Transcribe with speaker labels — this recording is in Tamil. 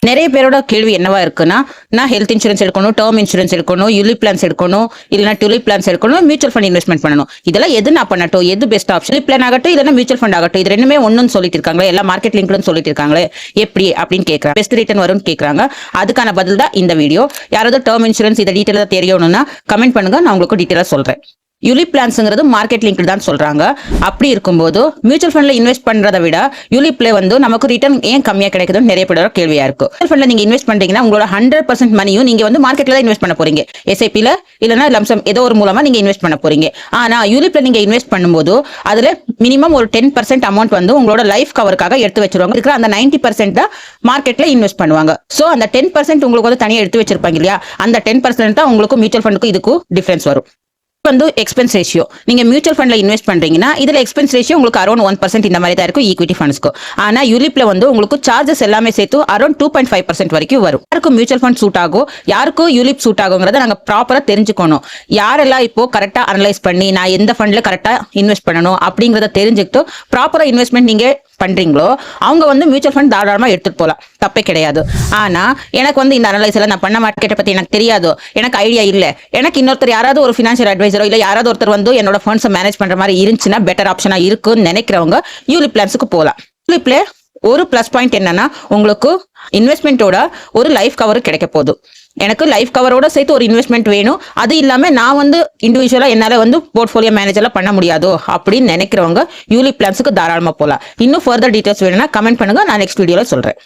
Speaker 1: நிறைய பேரோட கேள்வி என்னவா இருக்குன்னா, நான் ஹெல்த் இன்சூரன்ஸ் எடுக்கணும், டெர்ம் இன்சூரன்ஸ் எடுக்கணும், யூலிப் பிளான்ஸ் எடுக்கணும், இல்லனா டுலிப் பிளான்ஸ் எடுக்கணும், மியூச்சுவல் ஃபண்ட் இன்வெஸ்ட்மென்ட் பண்ணணும். இதெல்லாம் எது நான் பண்ணட்டும்? எது பெஸ்ட் ஆப்ஷன்? யூலிப் பிளான் ஆகட்டும், இல்லனா மியூச்சுவல் ஃபண்ட் ஆகட்டும். இது ரெண்டுமே ஒண்ணுன்னு சொல்லிட்டு இருக்காங்களே, எல்லாம் மார்க்கெட் லிங்க்னு சொல்லிட்டு இருக்காங்களே, எப்படி அப்படின்னு கேக்குறாங்க. பெஸ்ட் ரிட்டர்ன் வரும்னு கேக்குறாங்க. அதுக்கான பதில் தான் இந்த வீடியோ. யாராவது டெர்ம் இன்சூரன்ஸ் இத டீடைலா தெரியணும்னா கமெண்ட் பண்ணுங்க, நான் உங்களுக்கு டீடைலா சொல்றேன். யூலிப் பிளான்ஸ்ங்கிறது மார்க்கெட் லிங்க் தான் சொல்றாங்க. அப்படி இருக்கும்போது மியூச்சுவல் ஃபண்ட்ல இன்வெஸ்ட் பண்றதை விட யூலிப்ல நமக்கு ரிட்டர்ன் ஏன் கம்மியா கிடைக்குதுன்னு நிறைய பேரோட கேள்வியா இருக்கு. மியூச்சுவல் ஃபண்ட்ல நீங்க இன்வெஸ்ட் பண்றீங்கன்னா உங்களோட 100% மணியும் நீங்க மார்க்கெட்ல தான் இன்வெஸ்ட் பண்ண போறீங்க. எஸ்ஐபில இல்லனா லம்சம் ஏதோ ஒரு மூலமா நீங்க இன்வெஸ்ட் பண்ண போறீங்க. ஆனா யூலிப்ல நீங்க இன்வெஸ்ட் பண்ணும்போது அதுல மினிமம் ஒரு 10% அமௌண்ட் உங்களோட லைஃப் கவருக்காக எடுத்து வச்சிருவாங்க. இருக்கிற அந்த 90% மார்க்கெட்ல இன்வெஸ்ட் பண்ணுவாங்க. சோ அந்த 10% உங்களுக்கு தனியா எடுத்து வச்சிருப்பாங்க இல்லையா, அந்த 10% தான் உங்களுக்கு மியூச்சுவல் ஃபண்டுக்கு இதுக்கும் டிஃபரன்ஸ் வரும். எக்ஸ்பென்ஸ் ரேஷியோ நீங்க மியூச்சுவல் ஃபண்ட்ல இன்வெஸ்ட் பண்றீங்கன்னா இதுல எக்ஸ்பென்ஸ் ரேஷியோ உங்களுக்கு அரௌண்ட் 1% இந்த மாதிரி தான் இருக்கும் ஈக்விட்டி ஃபண்ட்ஸ்க்கு. ஆனா யூலிப்ல உங்களுக்கு சார்ஜஸ் எல்லாமே சேர்த்து அரௌண்ட் 2.5% வரைக்கும் வரும். யாருக்கு மியூச்சுவல் ஃபண்ட் சூட் ஆகும், யாருக்கு யூலிப் சூட் ஆகுங்கிறத நாங்க ப்ராப்பரா தெரிஞ்சுக்கணும். யாரெல்லாம் இப்போ கரெக்டா அனலைஸ் பண்ணி நான் எந்த ஃபண்ட்ல கரெக்டா இன்வெஸ்ட் பண்ணணும் அப்படிங்கறத தெரிஞ்சுக்கிட்டு ப்ராப்பரா இன்வெஸ்ட்மெண்ட் நீங்க பண்றீங்களோ அவங்க மியூச்சுவல் ஃபண்ட் தாராளமா எடுத்துட்டு போலாம், தப்பே கிடையாது. ஆனா எனக்கு இந்த அனலைஸ் எல்லாம் நான் பண்ண மார்க்கெட்டை பத்தி எனக்கு தெரியாது, எனக்கு ஐடியா இல்ல, எனக்கு இன்னொருத்தர் யாராவது ஒரு ஃபினான்ஷியல் அட்வைசரோ இல்ல யாராவது ஒருத்தர் என்னோட ஃபண்ட்ஸை மேனேஜ் பண்ற மாதிரி இருந்துச்சுன்னா பெட்டர் ஆப்ஷனா இருக்குன்னு நினைக்கிறவங்க யூலிப் பிளான்ஸுக்கு போகலாம். யூலிப்ல ஒரு பிளஸ் பாயிண்ட் என்னன்னா உங்களுக்கு இன்வெஸ்ட்மெண்ட்டோட ஒரு லைஃப் கவர் கிடைக்க போகுது. எனக்கு லைஃப் கவரோட சேர்த்து ஒரு இன்வெஸ்ட்மெண்ட் வேணும், அது இல்லாம நான் இண்டிவிஜுவலா என்னால போர்ட்ஃபோலியோ மேனேஜர்லாம் பண்ண முடியாதோ அப்படின்னு நினைக்கிறவங்க யூலிப் பிளான்ஸுக்கு தாராளமா போகலாம். இன்னும் ஃபர்தர் டீடைல்ஸ் வேணும்னா கமெண்ட் பண்ணுங்க, நான் நெக்ஸ்ட் வீடியோல சொல்றேன்.